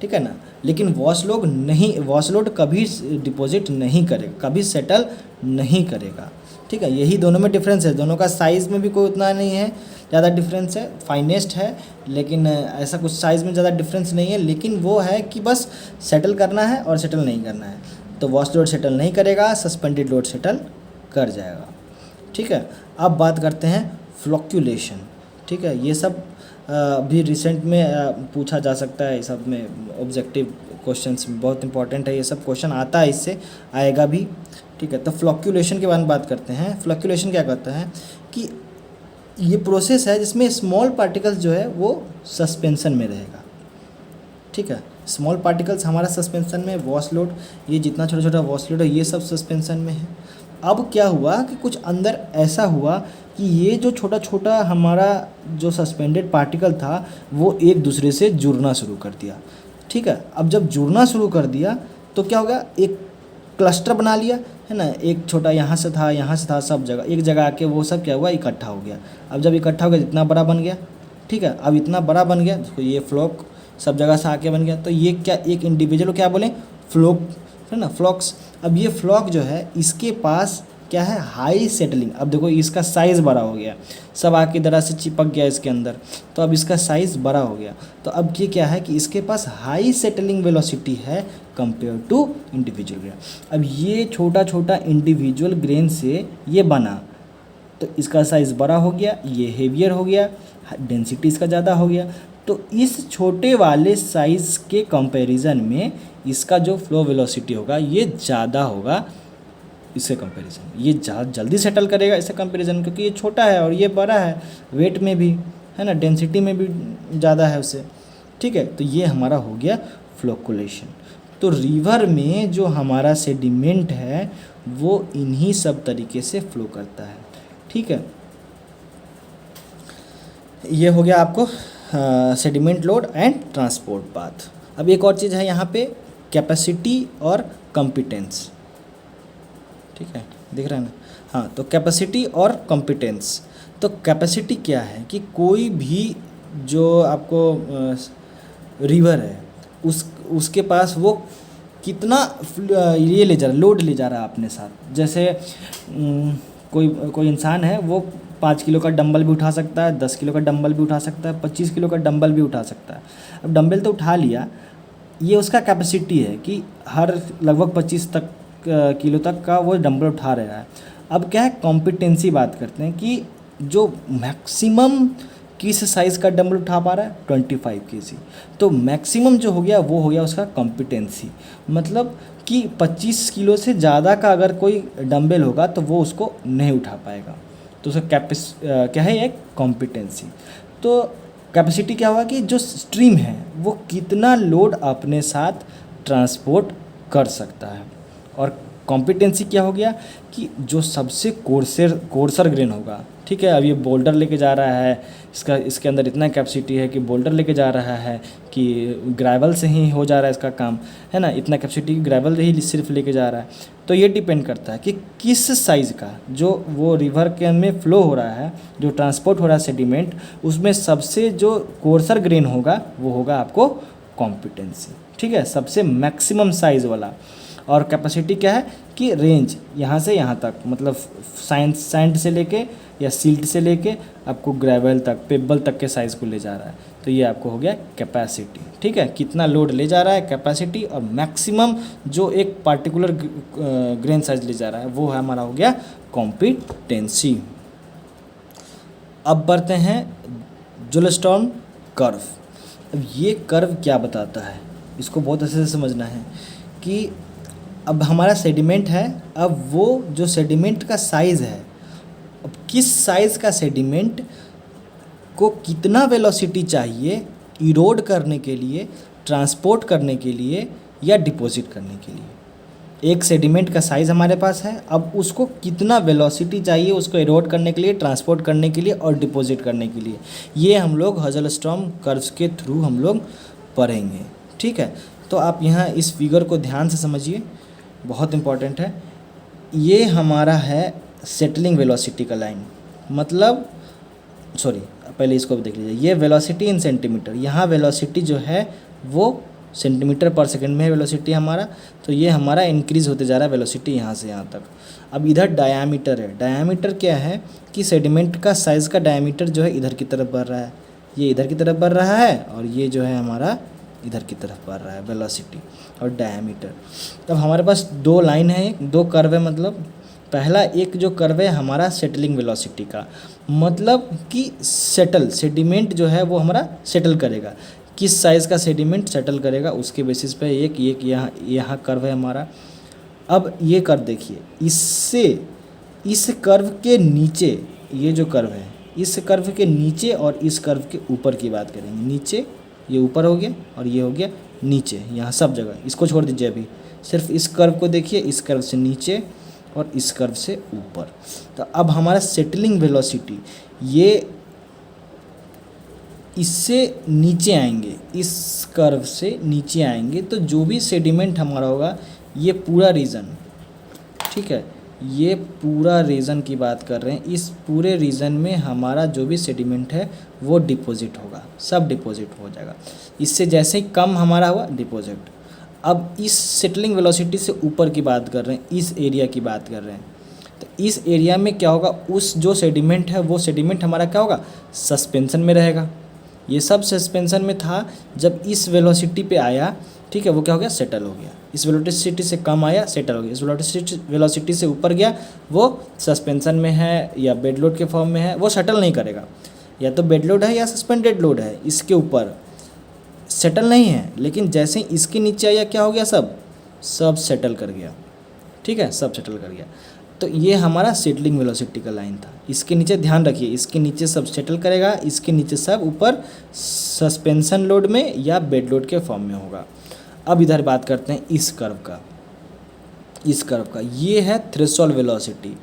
ठीक है ना। लेकिन वॉश लोड कभी डिपॉजिट नहीं करेगा, कभी सेटल नहीं करेगा, ठीक है। यही दोनों में डिफरेंस है, दोनों का साइज़ में भी कोई उतना नहीं है, ज़्यादा डिफरेंस है, फाइनेस्ट है, लेकिन ऐसा कुछ साइज़ में ज़्यादा डिफरेंस नहीं है। लेकिन वो है कि बस सेटल करना है और सेटल नहीं करना है, तो वॉश लोड सेटल नहीं करेगा, सस्पेंडेड लोड सेटल कर जाएगा, ठीक है। अब बात करते हैं फ्लक्चुएशन, ठीक है। ये सब भी रिसेंट में पूछा जा सकता है, सब में ऑब्जेक्टिव क्वेश्चंस बहुत इंपॉर्टेंट है, ये सब क्वेश्चन आता है, इससे आएगा भी, ठीक है। तो फ्लक्चुएशन के बारे में बात करते हैं। फ्लक्चुएशन क्या कहता है कि ये प्रोसेस है जिसमें स्मॉल पार्टिकल्स जो है वो सस्पेंशन में रहेगा, ठीक है। स्मॉल पार्टिकल्स हमारा सस्पेंशन में, वॉश लोड, ये जितना छोटा छोटा वॉश लोड है ये सब सस्पेंशन में है। अब क्या हुआ कि कुछ अंदर ऐसा हुआ कि ये जो छोटा छोटा हमारा जो सस्पेंडेड पार्टिकल था वो एक दूसरे से जुड़ना शुरू कर दिया, ठीक है। अब जब जुड़ना शुरू कर दिया तो क्या होगा, एक क्लस्टर बना लिया, है ना, एक छोटा यहाँ से था, सब जगह एक जगह आके वो सब क्या हुआ, इकट्ठा हो गया। अब जब इकट्ठा हो गया इतना बड़ा बन गया, ठीक है। अब इतना बड़ा बन गया तो ये फ्लॉक सब जगह से आके बन गया, तो ये क्या, एक इंडिविजुअल क्या बोले, फ्लॉक, है ना, फ्लॉक्स। अब ये फ्लॉक जो है इसके पास क्या है, हाई सेटलिंग। अब देखो इसका साइज़ बड़ा हो गया, सब आके तरह से चिपक गया इसके अंदर, तो अब इसका साइज़ बड़ा हो गया। तो अब ये क्या है कि इसके पास हाई सेटलिंग वेलोसिटी है कंपेयर टू इंडिविजुअल ग्रेन। अब ये छोटा छोटा इंडिविजुअल ग्रेन से ये बना, तो इसका साइज़ बड़ा हो गया, ये हेवियर हो गया, डेंसिटी इसका ज़्यादा हो गया। तो इस छोटे वाले साइज़ के कंपैरिजन में इसका जो फ्लो वेलोसिटी होगा ये ज़्यादा होगा इससे कंपैरिजन, ये जल्दी सेटल करेगा इससे कंपैरिजन, क्योंकि ये छोटा है और ये बड़ा है, वेट में भी, है ना, डेंसिटी में भी ज़्यादा है उससे, ठीक है। तो ये हमारा हो गया फ्लक्चुएशन। तो रिवर में जो हमारा सेडिमेंट है वो इन्हीं सब तरीके से फ्लो करता है, ठीक है। ये हो गया आपको sediment load and transport path. अब एक और चीज़ है यहाँ पे, कैपेसिटी और कॉम्पिटेंस, ठीक है, दिख रहा है ना, हाँ। तो कैपेसिटी और कॉम्पिटेंस, तो कैपेसिटी क्या है कि कोई भी जो आपको रिवर है उसके पास वो कितना ये ले जा रहा, लोड ले जा रहा है अपने साथ। जैसे कोई इंसान है वो 5 किलो का डंबल भी उठा सकता है, 10 किलो का डंबल भी उठा सकता है, 25 किलो का डंबल भी उठा सकता है। अब डंबल तो उठा लिया, ये उसका कैपेसिटी है कि हर लगभग 25 किलो तक का वो डंबल उठा रहा है। अब क्या है, कॉम्पिटेंसी बात करते हैं कि जो मैक्सिमम किस साइज़ का डंबल उठा पा रहा है, 25 kg। तो मैक्सिमम जो हो गया वो हो गया उसका कॉम्पिटेंसी, मतलब कि 25 किलो से ज़्यादा का अगर कोई डंबल होगा तो वो उसको नहीं उठा पाएगा, तो उसका क्या है, एक कॉम्पिटेंसी। तो कैपेसिटी क्या होगा कि जो स्ट्रीम है वो कितना लोड अपने साथ ट्रांसपोर्ट कर सकता है, और कॉम्पिटेंसी क्या हो गया कि जो सबसे कोर्सर ग्रेन होगा, ठीक है। अब ये बोल्डर लेके जा रहा है, इसके अंदर इतना कैपेसिटी है कि बोल्डर लेके जा रहा है कि ग्रेवल से ही हो जा रहा है इसका काम, है ना, इतना कैपेसिटी ग्रेवल ही सिर्फ लेके जा रहा है। तो ये डिपेंड करता है कि किस साइज़ का जो वो रिवर के में फ्लो हो रहा है, जो ट्रांसपोर्ट हो रहा है सेडिमेंट, उसमें सबसे जो कोर्सर ग्रेन होगा वो होगा आपको कॉम्पिटेंसी, ठीक है, सबसे मैक्सिमम साइज़ वाला। और कैपेसिटी क्या है कि रेंज यहाँ से यहाँ तक, मतलब सैंड से लेके या सिल्ट से लेके आपको ग्रेवल तक, पेबल तक के साइज़ को ले जा रहा है। तो ये आपको हो गया कैपेसिटी। ठीक है, कितना लोड ले जा रहा है, कैपेसिटी, और मैक्सिमम जो एक पार्टिकुलर ग्रेन साइज ले जा रहा है वो है हमारा हो गया कॉम्पिटेंसी। अब बढ़ते हैं जोल्स्टोन कर्व। अब ये कर्व क्या बताता है, इसको बहुत अच्छे से समझना है कि अब हमारा सेडिमेंट है, अब वो जो सेडिमेंट का साइज़ है, अब किस साइज़ का सेडिमेंट को कितना वेलोसिटी चाहिए इरोड करने के लिए, ट्रांसपोर्ट करने के लिए या डिपॉजिट करने के लिए। एक सेडिमेंट का साइज़ हमारे पास है, अब उसको कितना वेलोसिटी चाहिए उसको इरोड करने के लिए, ट्रांसपोर्ट करने के लिए और डिपॉजिट करने के लिए, ये हम लोग हजलस्ट्रॉम कर्व्स के थ्रू हम लोग पढ़ेंगे। ठीक है, तो आप यहाँ इस फिगर को ध्यान से समझिए, बहुत इंपॉर्टेंट है। ये हमारा है सेटलिंग वेलोसिटी का लाइन, मतलब सॉरी पहले इसको भी देख लीजिए, ये वेलोसिटी इन सेंटीमीटर, यहाँ वेलोसिटी जो है वो सेंटीमीटर पर सेकंड में है वेलोसिटी हमारा, तो ये हमारा इंक्रीज़ होते जा रहा है वेलोसिटी यहाँ से यहाँ तक। अब इधर डायामीटर है, डायामीटर क्या है कि सेडिमेंट का साइज़ का डायामीटर जो है इधर की तरफ बढ़ रहा है, ये इधर की तरफ बढ़ रहा है और ये जो है हमारा इधर की तरफ बढ़ रहा है वेलोसिटी और डायामीटर। अब हमारे पास दो लाइन है, दो कर्व है, मतलब पहला एक जो कर्व है हमारा सेटलिंग वेलोसिटी का, मतलब कि सेडिमेंट जो है वो हमारा सेटल करेगा, किस साइज़ का सेडिमेंट सेटल करेगा उसके बेसिस पे एक यहाँ कर्व है हमारा। अब ये कर्व देखिए, इससे इस कर्व के नीचे, ये जो कर्व है इस कर्व के नीचे और इस कर्व के ऊपर की बात करेंगे, नीचे ये ऊपर हो गया और ये हो गया नीचे, यहाँ सब जगह इसको छोड़ दीजिए, अभी सिर्फ इस कर्व को देखिए, इस कर्व से नीचे और इस कर्व से ऊपर। तो अब हमारा सेटलिंग वेलोसिटी ये इससे नीचे आएंगे, इस कर्व से नीचे आएंगे, तो जो भी सेडिमेंट हमारा होगा ये पूरा रीजन, ठीक है, ये पूरा रीजन की बात कर रहे हैं, इस पूरे रीजन में हमारा जो भी सेडिमेंट है वो डिपॉजिट होगा, सब डिपॉजिट हो जाएगा। इससे जैसे ही कम हमारा हुआ डिपॉजिट। अब इस सेटलिंग वेलोसिटी से ऊपर की बात कर रहे हैं, इस एरिया की बात कर रहे हैं, तो इस एरिया में क्या होगा, उस जो सेडिमेंट है वो सेडिमेंट हमारा क्या होगा, सस्पेंशन में रहेगा। ये सब सस्पेंशन में था, जब इस वेलोसिटी पे आया, ठीक है, वो क्या हो गया, सेटल हो गया। इस वेलोसिटी से कम आया, सेटल हो गया। इस वेलोसिटी से ऊपर गया, वो सस्पेंशन में है या बेड लोड के फॉर्म में है, वो सेटल नहीं करेगा, या तो बेड लोड है या सस्पेंडेड लोड है, इसके ऊपर सेटल नहीं है। लेकिन जैसे ही इसके नीचे आया क्या हो गया, सब सेटल कर गया, ठीक है, सब सेटल कर गया। तो ये हमारा सेटलिंग वेलोसिटी का लाइन था। इसके नीचे ध्यान रखिए, इसके नीचे सब सेटल करेगा, इसके नीचे सब ऊपर सस्पेंशन लोड में या बेड लोड के फॉर्म में होगा। अब इधर बात करते हैं इस कर्व का, इस कर्व का ये है थ्रेशोल्ड वेलोसिटी,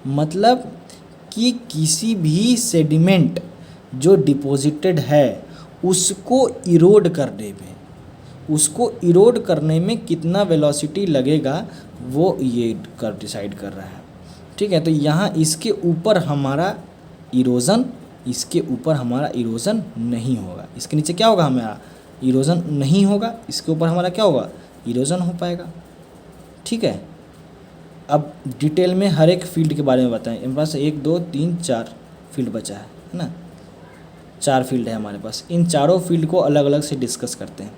मतलब कि किसी भी सेडिमेंट जो डिपॉजिटेड है उसको इरोड करने में कितना वेलोसिटी लगेगा वो ये कर्व डिसाइड कर रहा है, ठीक है। तो यहाँ इसके ऊपर हमारा इरोज़न, इसके ऊपर हमारा इरोज़न नहीं होगा, इसके नीचे क्या होगा, हमारा इरोज़न नहीं होगा, इसके ऊपर हमारा क्या होगा, इरोज़न हो पाएगा, ठीक है। अब डिटेल में हर एक फील्ड के बारे में बताएं। मेरे पास 1 2 3 4 फील्ड बचा है ना, 4 फील्ड है हमारे पास। इन चारों फील्ड को अलग अलग से डिस्कस करते हैं,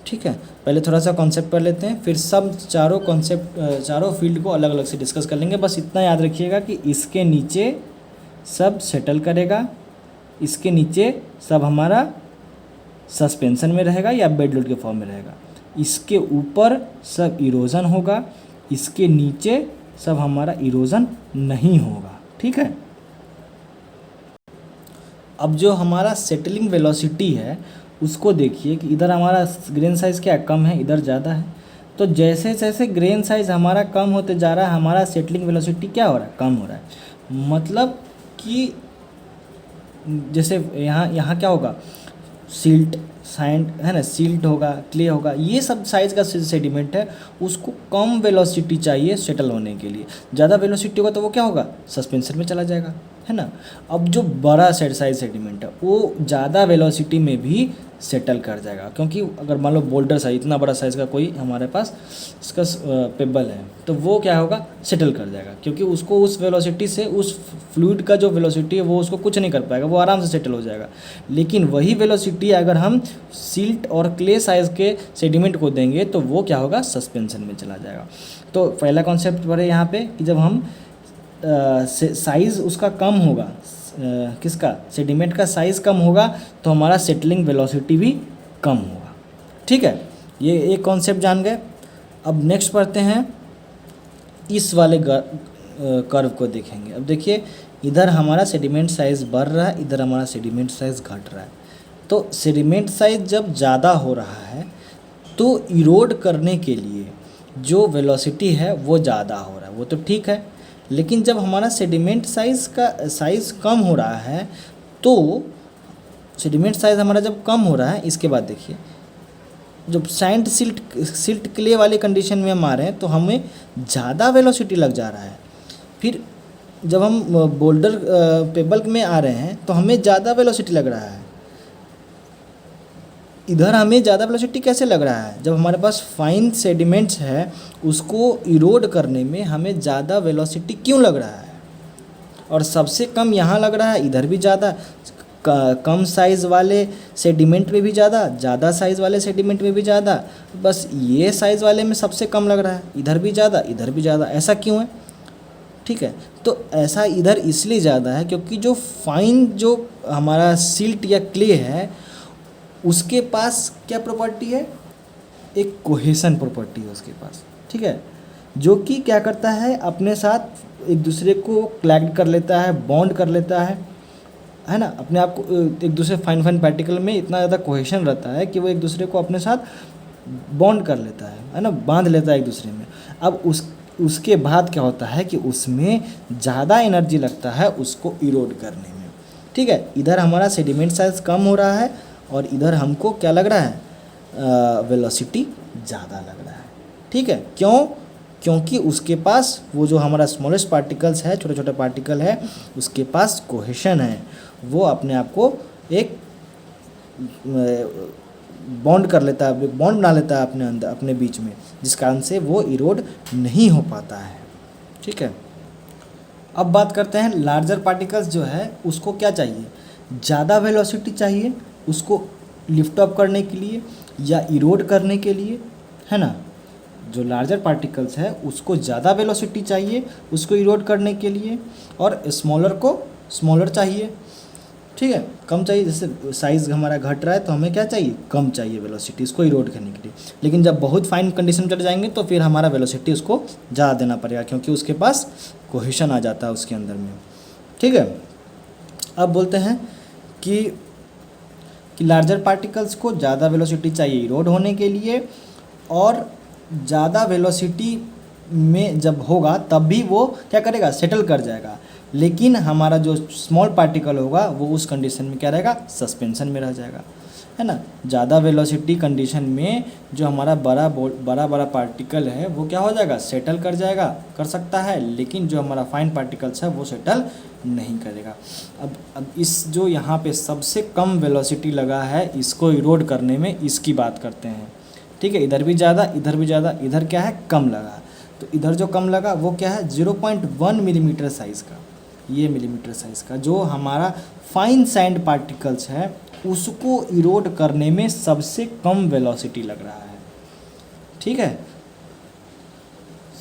ठीक है। पहले थोड़ा सा कॉन्सेप्ट पढ़ लेते हैं, फिर सब चारों फील्ड को अलग अलग से डिस्कस कर लेंगे। बस इतना याद रखिएगा कि इसके नीचे सब सेटल करेगा, इसके नीचे सब हमारा सस्पेंशन में रहेगा या बेड लोड के फॉर्म में रहेगा, इसके ऊपर सब इरोज़न होगा, इसके नीचे सब हमारा इरोज़न नहीं होगा, ठीक है। अब जो हमारा सेटलिंग वेलोसिटी है उसको देखिए कि इधर हमारा ग्रेन साइज़ क्या कम है, इधर ज़्यादा है। तो जैसे जैसे ग्रेन साइज़ हमारा कम होते जा रहा है, हमारा सेटलिंग वेलोसिटी क्या हो रहा है, कम हो रहा है। मतलब कि जैसे यहाँ क्या होगा, सिल्ट सैंड है ना, सिल्ट होगा, क्ले होगा, ये सब साइज़ का सेडिमेंट है, उसको कम वेलोसिटी चाहिए सेटल होने के लिए। ज़्यादा वेलोसिटी होगा तो वो क्या होगा, सस्पेंशन में चला जाएगा, है ना। अब जो बड़ा साइज सेडिमेंट है वो ज़्यादा वेलोसिटी में भी सेटल कर जाएगा, क्योंकि अगर मान लो बोल्डर साइज, इतना बड़ा साइज़ का कोई हमारे पास इसका पेबल है, तो वो क्या होगा, सेटल कर जाएगा, क्योंकि उसको उस वेलोसिटी से, उस फ्लूइड का जो वेलोसिटी है वो उसको कुछ नहीं कर पाएगा, वो आराम से सेटल हो जाएगा। लेकिन वही वेलोसिटी अगर हम सिल्ट और क्ले साइज़ के सेडिमेंट को देंगे तो वो क्या होगा, सस्पेंशन में चला जाएगा। तो पहला कॉन्सेप्ट पढ़े यहाँ पे कि जब हम साइज़ उसका कम होगा, किसका, सेडिमेंट का साइज़ कम होगा, तो हमारा सेटलिंग वेलोसिटी भी कम होगा। ठीक है, ये एक कॉन्सेप्ट जान गए। अब नेक्स्ट पढ़ते हैं, इस वाले कर्व को देखेंगे। अब देखिए, इधर हमारा सेडिमेंट साइज़ बढ़ रहा है, इधर हमारा सेडिमेंट साइज़ घट रहा है। तो सेडिमेंट साइज़ जब ज़्यादा हो रहा है तो इरोड करने के लिए जो वेलोसिटी है वो ज़्यादा हो रहा है, वो तो ठीक है। लेकिन जब हमारा सेडिमेंट साइज़ कम हो रहा है, तो सेडिमेंट साइज़ हमारा जब कम हो रहा है, इसके बाद देखिए, जब सैंड सिल्ट क्ले वाले कंडीशन में हम आ रहे हैं तो हमें ज़्यादा वेलोसिटी लग जा रहा है। फिर जब हम बोल्डर पेबल में आ रहे हैं तो हमें ज़्यादा वेलोसिटी लग रहा है। इधर हमें ज़्यादा वेलोसिटी कैसे लग रहा है, जब हमारे पास फाइन सेडिमेंट्स है, उसको इरोड करने में हमें ज़्यादा वेलोसिटी क्यों लग रहा है, और सबसे कम यहाँ लग रहा है, इधर भी ज़्यादा, कम साइज़ वाले सेडिमेंट में भी ज़्यादा साइज़ वाले सेडिमेंट में भी ज़्यादा, बस ये साइज़ वाले में सबसे कम लग रहा है, इधर भी ज़्यादा, इधर भी ज़्यादा। ऐसा क्यों है? ठीक है, तो ऐसा इधर इसलिए ज़्यादा है क्योंकि जो फाइन जो हमारा सिल्ट या क्ले है उसके पास क्या प्रॉपर्टी है, एक कोहेशन प्रॉपर्टी है उसके पास। ठीक है, जो कि क्या करता है, अपने साथ एक दूसरे को क्लैग कर लेता है, बॉन्ड कर लेता है ना, अपने आप को एक दूसरे फाइन पार्टिकल में इतना ज़्यादा कोहेशन रहता है कि वो एक दूसरे को अपने साथ बॉन्ड कर लेता है ना, बांध लेता है एक दूसरे में। अब उसके बाद क्या होता है कि उसमें ज़्यादा एनर्जी लगता है उसको इरोड करने में। ठीक है, इधर हमारा सेडिमेंट साइज कम हो रहा है और इधर हमको क्या लग रहा है, वेलोसिटी ज़्यादा लग रहा है। ठीक है, क्यों? क्योंकि उसके पास वो जो हमारा स्मॉलेस्ट पार्टिकल्स है, छोटे छोटे पार्टिकल है, उसके पास कोहेशन है, वो अपने आप को एक बॉन्ड कर लेता है, बॉन्ड बना लेता है अपने अंदर, अपने बीच में, जिस कारण से वो इरोड नहीं हो पाता है। ठीक है, अब बात करते हैं लार्जर पार्टिकल्स जो है उसको क्या चाहिए, ज़्यादा वेलोसिटी चाहिए उसको लिफ्ट अप करने के लिए या इरोड करने के लिए, है ना। जो लार्जर पार्टिकल्स है उसको ज़्यादा वेलोसिटी चाहिए उसको इरोड करने के लिए, और स्मॉलर को स्मॉलर चाहिए। ठीक है, कम चाहिए, जैसे साइज़ हमारा घट रहा है तो हमें क्या चाहिए, कम चाहिए वेलोसिटी इसको इरोड करने के लिए। लेकिन जब बहुत फाइन कंडीशन में चले जाएंगे तो फिर हमारा वेलोसिटी उसको ज़्यादा देना पड़ेगा, क्योंकि उसके पास कोहेशन आ जाता है उसके अंदर में। ठीक है, अब बोलते हैं कि लार्जर पार्टिकल्स को ज़्यादा वेलोसिटी चाहिए इरोड होने के लिए, और ज़्यादा वेलोसिटी में जब होगा तब भी वो क्या करेगा, सेटल कर जाएगा। लेकिन हमारा जो स्मॉल पार्टिकल होगा वो उस कंडीशन में क्या रहेगा, सस्पेंशन में रह जाएगा, है ना। ज़्यादा वेलोसिटी कंडीशन में जो हमारा बड़ा पार्टिकल है वो क्या हो जाएगा, सेटल कर जाएगा, कर सकता है, लेकिन जो हमारा फाइन पार्टिकल्स है वो सेटल नहीं करेगा। अब इस जो यहाँ पे सबसे कम वेलोसिटी लगा है इसको इरोड करने में, इसकी बात करते हैं। ठीक है, इधर भी ज़्यादा, इधर भी ज़्यादा, इधर क्या है, कम लगा। तो इधर जो कम लगा वो क्या है, 0.1 मिलीमीटर साइज़ का, ये मिलीमीटर साइज़ का जो हमारा फाइन सैंड पार्टिकल्स है उसको इरोड करने में सबसे कम वेलोसिटी लग रहा है। ठीक है,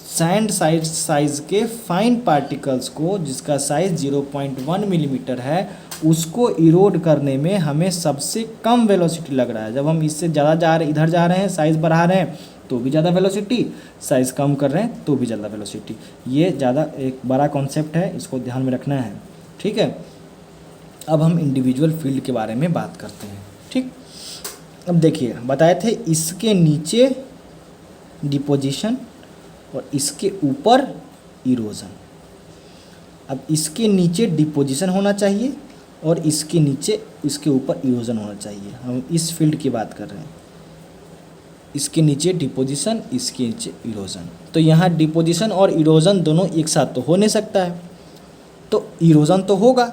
सैंड साइज़ के फाइन पार्टिकल्स को जिसका साइज़ 0.1 मिलीमीटर है उसको इरोड करने में हमें सबसे कम वेलोसिटी लग रहा है। जब हम इससे ज़्यादा इधर जा रहे हैं, साइज़ बढ़ा रहे हैं तो भी ज़्यादा वेलोसिटी, साइज़ कम कर रहे हैं तो भी ज़्यादा वेलोसिटी। ये ज़्यादा एक बड़ा कॉन्सेप्ट है, इसको ध्यान में रखना है। ठीक है, अब हम इंडिविजुअल फील्ड के बारे में बात करते हैं। ठीक, अब देखिए बताए थे इसके नीचे डिपोजिशन और इसके ऊपर इरोजन। अब इसके नीचे डिपोजिशन होना चाहिए और इसके नीचे, इसके ऊपर इरोजन होना चाहिए। हम इस फील्ड की बात कर रहे हैं, इसके नीचे डिपोजिशन, इसके नीचे इरोजन। तो यहाँ डिपोजिशन और इरोजन दोनों एक साथ तो हो नहीं सकता है, तो इरोजन तो होगा,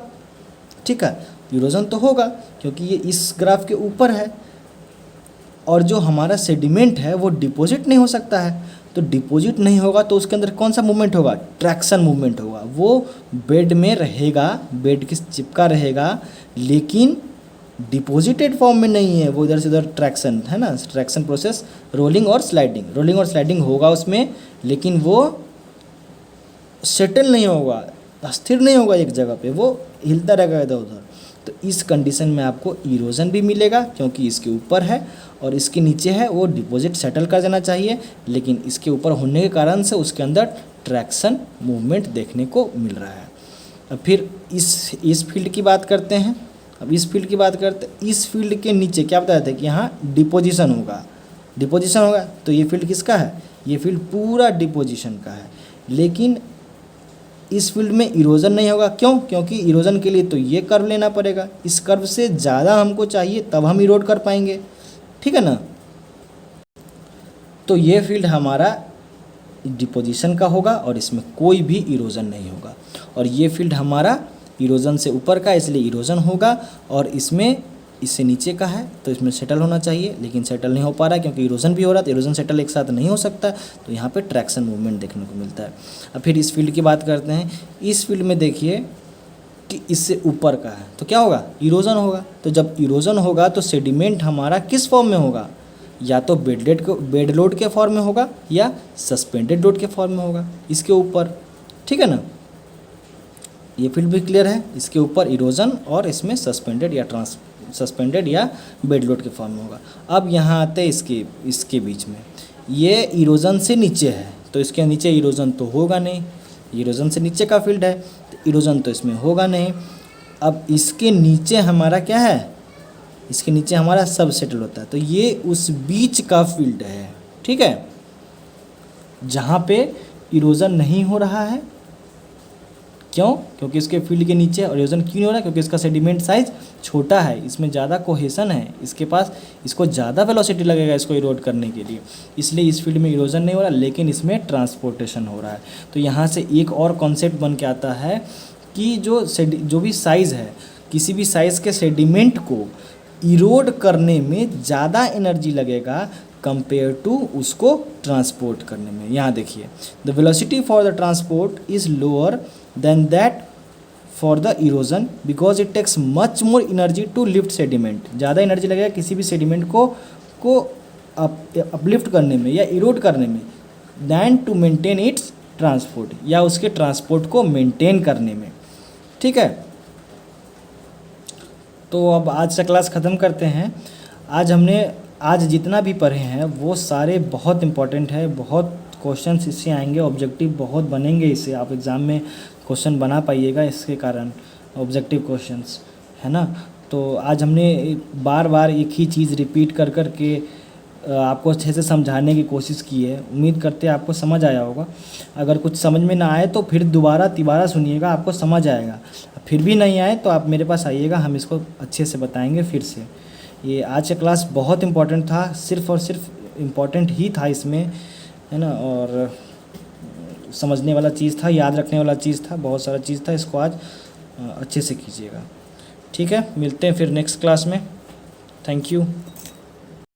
ठीक है, इरोजन तो होगा क्योंकि ये इस ग्राफ के ऊपर है और जो हमारा सेडिमेंट है वो डिपॉजिट नहीं हो सकता है। तो डिपॉजिट नहीं होगा तो उसके अंदर कौन सा मूवमेंट होगा, ट्रैक्शन मूवमेंट होगा। वो बेड में रहेगा, बेड के चिपका रहेगा, लेकिन डिपॉजिटेड फॉर्म में नहीं है, वो इधर से उधर ट्रैक्शन है ना, ट्रैक्शन प्रोसेस, रोलिंग और स्लाइडिंग होगा उसमें, लेकिन वो सेटल नहीं होगा, स्थिर नहीं होगा एक जगह पे, वो हिलता रहेगा इधर उधर। तो इस कंडीशन में आपको इरोजन भी मिलेगा क्योंकि इसके ऊपर है और इसके नीचे है, वो डिपॉजिट सेटल कर जाना चाहिए, लेकिन इसके ऊपर होने के कारण से उसके अंदर ट्रैक्शन मूवमेंट देखने को मिल रहा है। अब फिर इस फील्ड की बात करते हैं। अब इस फील्ड की बात करते हैं, इस फील्ड के नीचे क्या बताया था कि यहाँ डिपोजिशन होगा, तो ये फील्ड किसका है, ये फील्ड पूरा डिपोजिशन का है। लेकिन इस फील्ड में इरोजन नहीं होगा, क्यों, क्योंकि इरोजन के लिए तो ये कर्व लेना पड़ेगा, इस कर्व से ज़्यादा हमको चाहिए तब हम इरोड कर पाएंगे, ठीक है ना। तो ये फील्ड हमारा डिपोजिशन का होगा और इसमें कोई भी इरोजन नहीं होगा। और ये फील्ड हमारा इरोजन से ऊपर का, इसलिए इरोजन होगा, और इसमें इससे नीचे का है तो इसमें सेटल होना चाहिए, लेकिन सेटल नहीं हो पा रहा है क्योंकि इरोजन भी हो रहा है, तो इरोजन सेटल एक साथ नहीं हो सकता, तो यहाँ पे ट्रैक्शन मूवमेंट देखने को मिलता है। अब फिर इस फील्ड की बात करते हैं। इस फील्ड में देखिए कि इससे ऊपर का है तो क्या होगा, इरोजन होगा। तो जब इरोजन होगा तो सेडिमेंट हमारा किस फॉर्म में होगा, या तो बेड लोड के फॉर्म में होगा या सस्पेंडेड लोड के फॉर्म में होगा इसके ऊपर, ठीक है ना। ये फील्ड भी क्लियर है, इसके ऊपर इरोजन और इसमें सस्पेंडेड या बेड लोड के फॉर्म में होगा। अब यहाँ आते हैं इसके बीच में, ये इरोजन से नीचे है तो इसके नीचे इरोजन तो होगा नहीं, इरोजन से नीचे का फील्ड है तो इरोजन तो इसमें होगा नहीं। अब इसके नीचे हमारा क्या है, इसके नीचे हमारा सब सेटल होता है, तो ये उस बीच का फील्ड है, ठीक है, जहाँ पे इरोजन नहीं हो रहा है। क्यों, क्योंकि इसके फील्ड के नीचे और इरोजन क्यों नहीं हो रहा है, क्योंकि इसका सेडिमेंट साइज छोटा है, इसमें ज़्यादा कोहेसन है, इसके पास, इसको ज़्यादा वेलोसिटी लगेगा इसको इरोड करने के लिए, इसलिए इस फील्ड में इरोजन नहीं हो रहा, लेकिन इसमें ट्रांसपोर्टेशन हो रहा है। तो यहाँ से एक और कॉन्सेप्ट बन के आता है कि जो भी साइज़ है, किसी भी साइज़ के सेडिमेंट को इरोड करने में ज़्यादा एनर्जी लगेगा कंपेयर टू उसको ट्रांसपोर्ट करने में। यहाँ देखिए, the velocity for the transport is lower than that for the erosion because it takes much more energy to lift sediment. ज़्यादा एनर्जी लगेगा किसी भी सेडिमेंट को अपलिफ्ट करने में या इरोड करने में than to maintain its transport, या उसके ट्रांसपोर्ट को मेंटेन करने में, ठीक है। तो अब आज का क्लास ख़त्म करते हैं। आज जितना भी पढ़े हैं वो सारे बहुत इम्पॉर्टेंट है, बहुत क्वेश्चंस इससे आएंगे, ऑब्जेक्टिव बहुत बनेंगे इससे, आप एग्ज़ाम में क्वेश्चन बना पाइएगा इसके कारण, ऑब्जेक्टिव क्वेश्चंस, है ना। तो आज हमने बार बार एक ही चीज़ रिपीट कर के आपको अच्छे से समझाने की कोशिश की है। उम्मीद करते हैं आपको समझ आया होगा। अगर कुछ समझ में ना आए तो फिर दोबारा तिबारा सुनिएगा, आपको समझ आएगा। फिर भी नहीं आए तो आप मेरे पास आइएगा, हम इसको अच्छे से बताएंगे फिर से। ये आज का क्लास बहुत इम्पोर्टेंट था, सिर्फ़ और सिर्फ इम्पोर्टेंट ही था इसमें, है ना, और समझने वाला चीज़ था, याद रखने वाला चीज़ था, बहुत सारा चीज़ था। इसको आज अच्छे से कीजिएगा, ठीक है। मिलते हैं फिर नेक्स्ट क्लास में। Thank you.